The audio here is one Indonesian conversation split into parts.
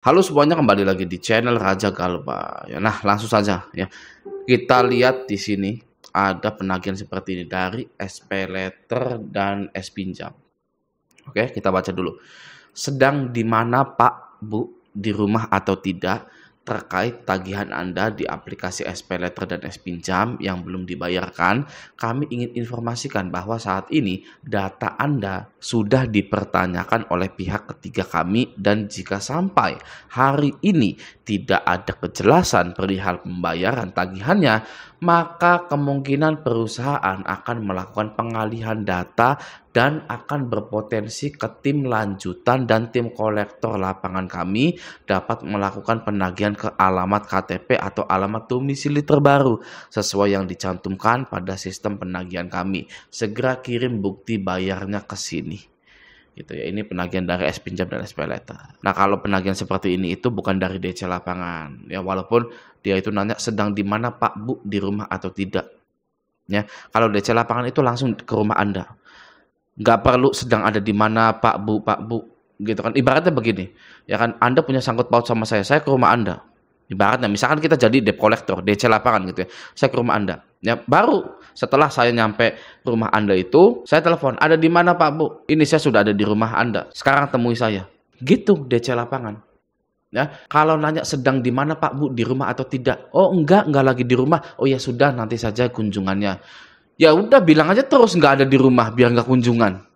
Halo semuanya, kembali lagi di channel Raja Galba. Ya, nah langsung saja ya. Kita lihat di sini ada penagihan seperti ini dari SP Letter dan S Pinjam. Oke, kita baca dulu. Sedang di mana Pak, Bu, di rumah atau tidak? Terkait tagihan Anda di aplikasi SP Letter dan S Pinjam yang belum dibayarkan, kami ingin informasikan bahwa saat ini data Anda sudah dipertanyakan oleh pihak ketiga kami, dan jika sampai hari ini tidak ada kejelasan perihal pembayaran tagihannya, maka kemungkinan perusahaan akan melakukan pengalihan data dan akan berpotensi ke tim lanjutan, dan tim kolektor lapangan kami dapat melakukan penagihan ke alamat KTP atau alamat domisili terbaru sesuai yang dicantumkan pada sistem penagihan kami. Segera kirim bukti bayarnya ke sini. Gitu ya, ini penagihan dari S Pinjam dan SP Letter. Nah, kalau penagihan seperti ini itu bukan dari DC lapangan. Ya, walaupun dia itu nanya sedang di mana Pak, Bu, di rumah atau tidak. Ya, kalau DC lapangan itu langsung ke rumah Anda. Nggak perlu sedang ada di mana Pak, Bu, gitu kan. Ibaratnya begini, ya kan, Anda punya sangkut paut sama saya ke rumah Anda. Ibaratnya, misalkan kita jadi debt collector, DC lapangan gitu ya, saya ke rumah Anda. Ya, baru setelah saya nyampe rumah Anda itu, saya telepon, ada di mana Pak, Bu? Ini saya sudah ada di rumah Anda, sekarang temui saya. Gitu DC lapangan. Ya, kalau nanya sedang di mana Pak, Bu, di rumah atau tidak? Oh enggak lagi di rumah. Oh ya sudah, nanti saja kunjungannya. Ya udah, bilang aja terus nggak ada di rumah biar nggak kunjungan.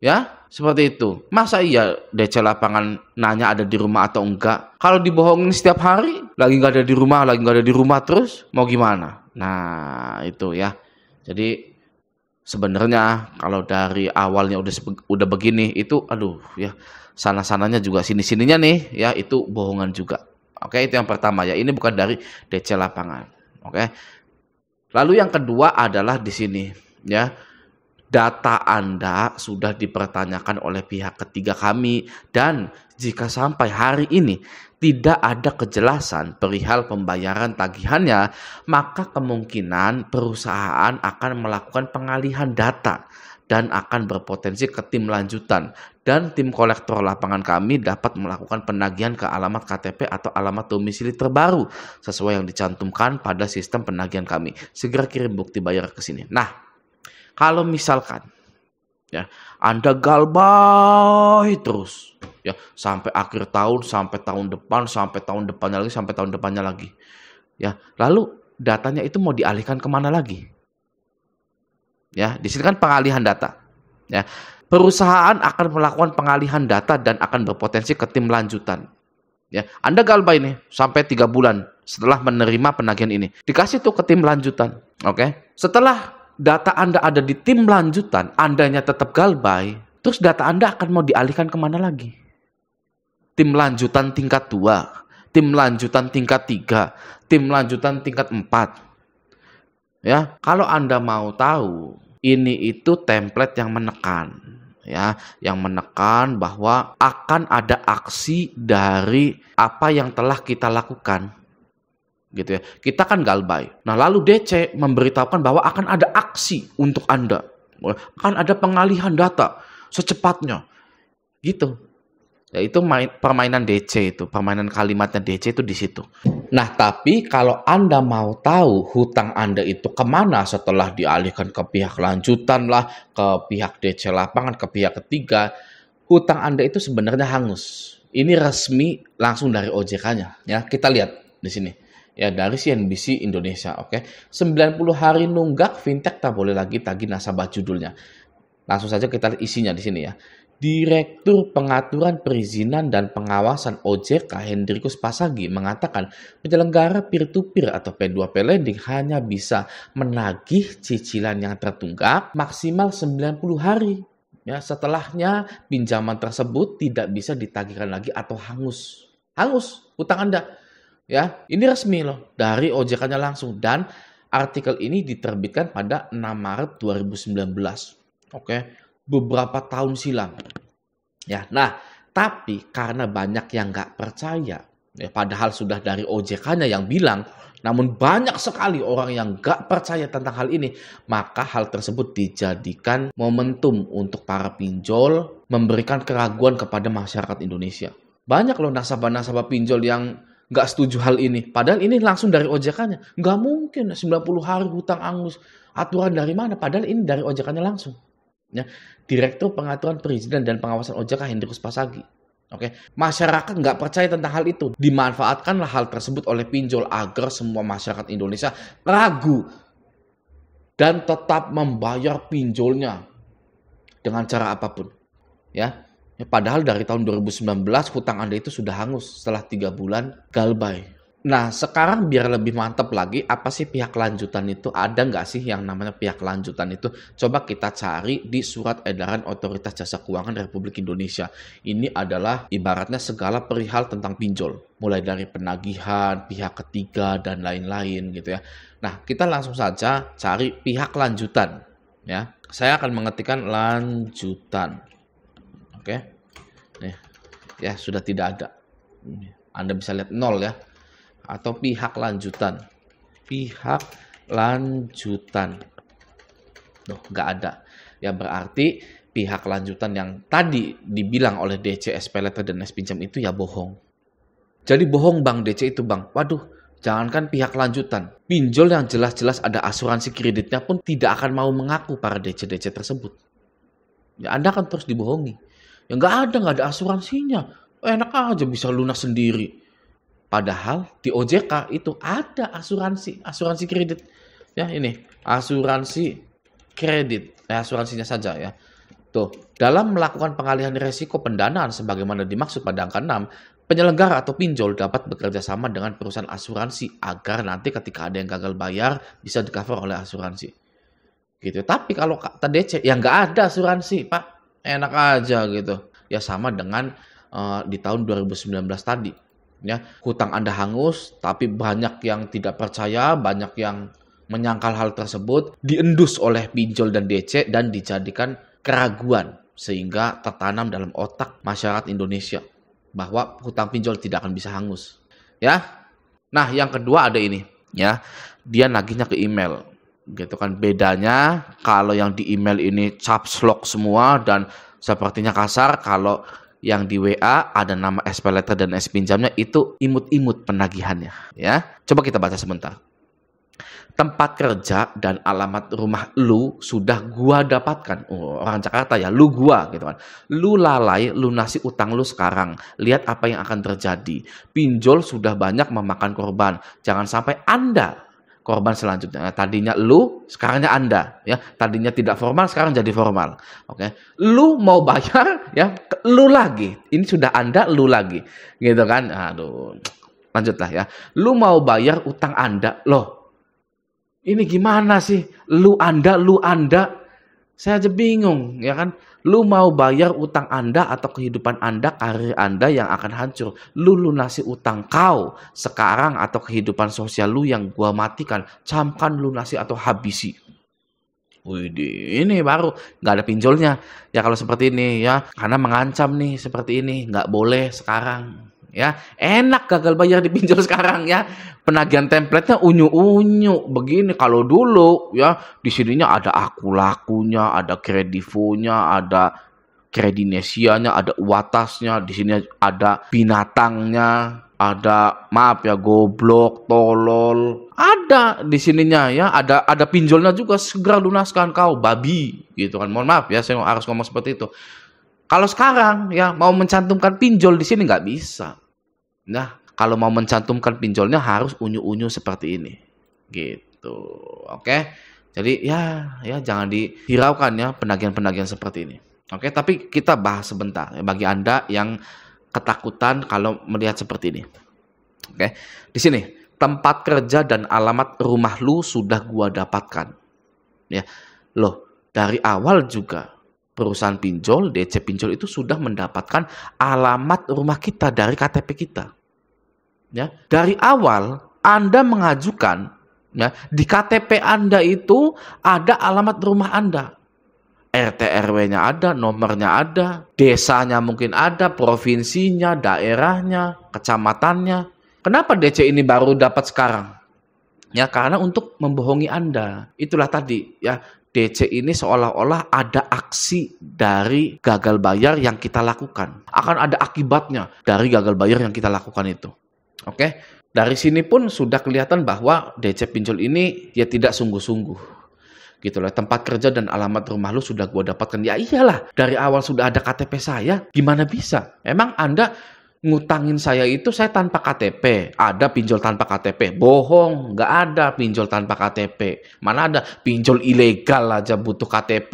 Ya, seperti itu. Masa iya DC lapangan nanya ada di rumah atau enggak? Kalau dibohongin setiap hari, lagi nggak ada di rumah terus, mau gimana? Nah, itu ya. Jadi sebenarnya kalau dari awalnya udah begini, itu aduh ya, sana-sananya juga sini-sininya nih ya, itu bohongan juga. Oke, itu yang pertama ya. Ini bukan dari DC lapangan. Oke. Lalu yang kedua adalah di sini ya, data Anda sudah dipertanyakan oleh pihak ketiga kami, dan jika sampai hari ini tidak ada kejelasan perihal pembayaran tagihannya, maka kemungkinan perusahaan akan melakukan pengalihan data dan akan berpotensi ke tim lanjutan, dan tim kolektor lapangan kami dapat melakukan penagihan ke alamat KTP atau alamat domisili terbaru sesuai yang dicantumkan pada sistem penagihan kami. Segera kirim bukti bayar ke sini. Nah, kalau misalkan ya Anda galbay terus ya sampai akhir tahun, sampai tahun depan, sampai tahun depannya lagi, sampai tahun depannya lagi. Ya, lalu datanya itu mau dialihkan kemana lagi? Ya, di sini kan pengalihan data. Ya, perusahaan akan melakukan pengalihan data dan akan berpotensi ke tim lanjutan. Ya, Anda galbay nih sampai 3 bulan setelah menerima penagihan ini. Dikasih tuh ke tim lanjutan. Oke. Setelah data Anda ada di tim lanjutan, Andanya tetap galbay, terus data Anda akan mau dialihkan kemana lagi? Tim lanjutan tingkat 2, tim lanjutan tingkat 3, tim lanjutan tingkat 4. Ya, kalau Anda mau tahu, ini itu template yang menekan, ya, yang menekan bahwa akan ada aksi dari apa yang telah kita lakukan, gitu ya. Kita kan galbay. Nah, lalu DC memberitahukan bahwa akan ada aksi untuk Anda, akan ada pengalihan data secepatnya, gitu. Ya, itu permainan DC itu, permainan kalimatnya DC itu di situ. Nah, tapi kalau Anda mau tahu hutang Anda itu kemana setelah dialihkan ke pihak lanjutan lah, ke pihak DC lapangan, ke pihak ketiga, hutang Anda itu sebenarnya hangus. Ini resmi langsung dari OJK-nya. Ya, kita lihat di sini. Ya, dari CNBC Indonesia, oke. 90 hari nunggak, fintech tak boleh lagi tagih nasabah, judulnya. Langsung saja kita lihat isinya di sini ya. Direktur Pengaturan Perizinan dan Pengawasan OJK Hendrikus Pasagi mengatakan penyelenggara peer-to-peer atau P2P lending hanya bisa menagih cicilan yang tertunggak maksimal 90 hari. Ya, setelahnya pinjaman tersebut tidak bisa ditagihkan lagi atau hangus. Hangus hutang Anda. Ya, ini resmi loh dari OJK-nya langsung, dan artikel ini diterbitkan pada 6 Maret 2019. Oke. Beberapa tahun silam. Ya, nah, tapi karena banyak yang nggak percaya, ya, padahal sudah dari OJK-nya yang bilang, namun banyak sekali orang yang nggak percaya tentang hal ini, maka hal tersebut dijadikan momentum untuk para pinjol memberikan keraguan kepada masyarakat Indonesia. Banyak loh nasabah-nasabah pinjol yang nggak setuju hal ini. Padahal ini langsung dari OJK-nya. Nggak mungkin 90 hari hutang angus. Aturan dari mana? Padahal ini dari OJK-nya langsung. Ya, Direktur Pengaturan Perizinan dan Pengawasan OJK Hendrikus Pasagi. Oke, masyarakat nggak percaya tentang hal itu. Dimanfaatkanlah hal tersebut oleh pinjol agar semua masyarakat Indonesia ragu dan tetap membayar pinjolnya dengan cara apapun. Padahal dari tahun 2019 hutang Anda itu sudah hangus setelah 3 bulan galbay. Nah, sekarang biar lebih mantap lagi, apa sih pihak lanjutan itu? Ada nggak sih yang namanya pihak lanjutan itu? Coba kita cari di Surat Edaran Otoritas Jasa Keuangan Republik Indonesia. Ini adalah ibaratnya segala perihal tentang pinjol. Mulai dari penagihan, pihak ketiga, dan lain-lain gitu ya. Nah, kita langsung saja cari pihak lanjutan. Ya, saya akan mengetikkan lanjutan. Oke, nih, ya sudah tidak ada. Anda bisa lihat 0 ya, atau pihak lanjutan. Pihak lanjutan, nggak ada. Ya berarti pihak lanjutan yang tadi dibilang oleh DC, SPLetter dan S-Pinjam itu ya bohong. Jadi bohong Bang DC itu Bang. Waduh, jangankan pihak lanjutan, pinjol yang jelas-jelas ada asuransi kreditnya pun tidak akan mau mengaku para DC-DC tersebut. Ya Anda akan terus dibohongi. Ya nggak ada asuransinya. Enak aja bisa lunas sendiri. Padahal di OJK itu ada asuransi kredit. Ya ini, asuransi kredit. Asuransinya saja ya. Tuh, dalam melakukan pengalihan risiko pendanaan sebagaimana dimaksud pada angka 6, penyelenggara atau pinjol dapat bekerja sama dengan perusahaan asuransi agar nanti ketika ada yang gagal bayar bisa di-cover oleh asuransi. Gitu. Tapi kalau kata DC, ya nggak ada asuransi, Pak. Enak aja gitu. Ya sama dengan di tahun 2019 tadi. Ya, hutang Anda hangus, tapi banyak yang tidak percaya, banyak yang menyangkal hal tersebut, diendus oleh pinjol dan DC dan dijadikan keraguan sehingga tertanam dalam otak masyarakat Indonesia bahwa hutang pinjol tidak akan bisa hangus. Ya. Nah, yang kedua ada ini, ya. Dia nagihnya ke email. Gitu kan, bedanya kalau yang di email ini caps lock semua dan sepertinya kasar, kalau yang di WA ada nama SPLetter dan S-Pinjamnya itu imut-imut penagihannya ya. Coba kita baca sebentar. Tempat kerja dan alamat rumah lu sudah gua dapatkan. Orang Jakarta ya, lu gua gitu kan. Lu lalai lunasi utang lu sekarang. Lihat apa yang akan terjadi. Pinjol sudah banyak memakan korban. Jangan sampai Anda korban selanjutnya. Tadinya lu, sekarangnya Anda, ya. Tadinya tidak formal, sekarang jadi formal. Oke. Lu mau bayar, ya, lu lagi. Ini sudah Anda, lu lagi. Gitu kan? Aduh. Lanjutlah ya. Lu mau bayar utang Anda. Loh. Ini gimana sih? Lu Anda. Saya aja bingung, ya kan? Lu mau bayar utang Anda atau kehidupan Anda, karir Anda yang akan hancur. Lu lunasi utang kau sekarang atau kehidupan sosial lu yang gua matikan. Camkan lunasi atau habisi. Widih, ini baru nggak ada pinjolnya. Ya kalau seperti ini ya, karena mengancam nih seperti ini, nggak boleh sekarang. Ya, enak gagal bayar di pinjol sekarang ya. Penagihan template-nya unyu-unyu. Begini kalau dulu ya, di sininya ada aku lakunya, ada kredivonya, ada kredinesianya, ada uatasnya, di sini ada binatangnya, ada maaf ya goblok, tolol. Ada di sininya ya, ada pinjolnya juga, segera lunaskan kau babi gitu kan. Mohon maaf ya saya harus ngomong seperti itu. Kalau sekarang ya mau mencantumkan pinjol di sini nggak bisa. Nah, kalau mau mencantumkan pinjolnya harus unyu-unyu seperti ini. Gitu. Oke. Jadi ya jangan dihiraukan ya penagihan-penagihan seperti ini. Oke, tapi kita bahas sebentar ya, bagi Anda yang ketakutan kalau melihat seperti ini. Oke. Di sini, tempat kerja dan alamat rumah lu sudah gua dapatkan. Ya. Loh, dari awal juga perusahaan pinjol, DC pinjol itu sudah mendapatkan alamat rumah kita dari KTP kita. Ya, dari awal Anda mengajukan, ya, di KTP Anda itu ada alamat rumah Anda. RT RW-nya ada, nomornya ada, desanya mungkin ada, provinsinya, daerahnya, kecamatannya. Kenapa DC ini baru dapat sekarang? Ya, karena untuk membohongi Anda. Itulah tadi, ya. DC ini seolah-olah ada aksi dari gagal bayar yang kita lakukan. Akan ada akibatnya dari gagal bayar yang kita lakukan itu. Oke, dari sini pun sudah kelihatan bahwa DC pinjol ini ya tidak sungguh-sungguh. Gitu loh, tempat kerja dan alamat rumah lu sudah gua dapatkan. Ya iyalah, dari awal sudah ada KTP saya. Gimana bisa? Emang Anda ngutangin saya itu saya tanpa KTP, ada pinjol tanpa KTP, bohong, nggak ada pinjol tanpa KTP, mana ada pinjol ilegal aja butuh KTP,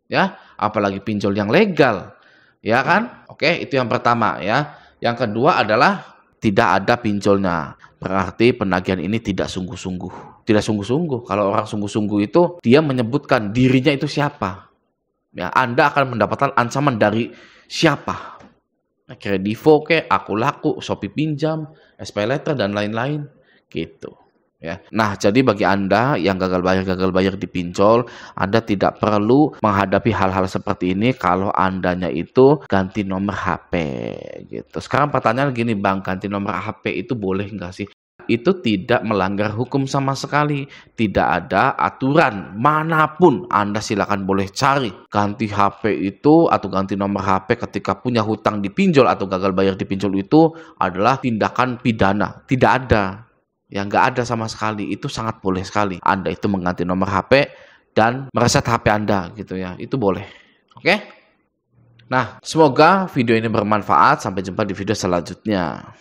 ya, apalagi pinjol yang legal, ya kan? Oke, itu yang pertama ya. Yang kedua adalah tidak ada pinjolnya, berarti penagihan ini tidak sungguh-sungguh, tidak sungguh-sungguh. Kalau orang sungguh-sungguh itu dia menyebutkan dirinya itu siapa, ya, Anda akan mendapatkan ancaman dari siapa? Kredivo ke, Aku Laku, Shopee Pinjam, SPayLater dan lain-lain gitu ya. Nah, jadi bagi Anda yang gagal bayar di pinjol, Anda tidak perlu menghadapi hal-hal seperti ini kalau Andanya itu ganti nomor HP gitu. Sekarang pertanyaan gini, Bang, ganti nomor HP itu boleh nggak sih? Itu tidak melanggar hukum sama sekali. Tidak ada aturan manapun. Anda silakan boleh cari. Ganti HP itu atau ganti nomor HP ketika punya hutang di pinjol atau gagal bayar di pinjol itu adalah tindakan pidana. Tidak ada. Yang nggak ada sama sekali. Itu sangat boleh sekali. Anda itu mengganti nomor HP dan mereset HP Anda gitu ya. Itu boleh. Oke? Nah, semoga video ini bermanfaat. Sampai jumpa di video selanjutnya.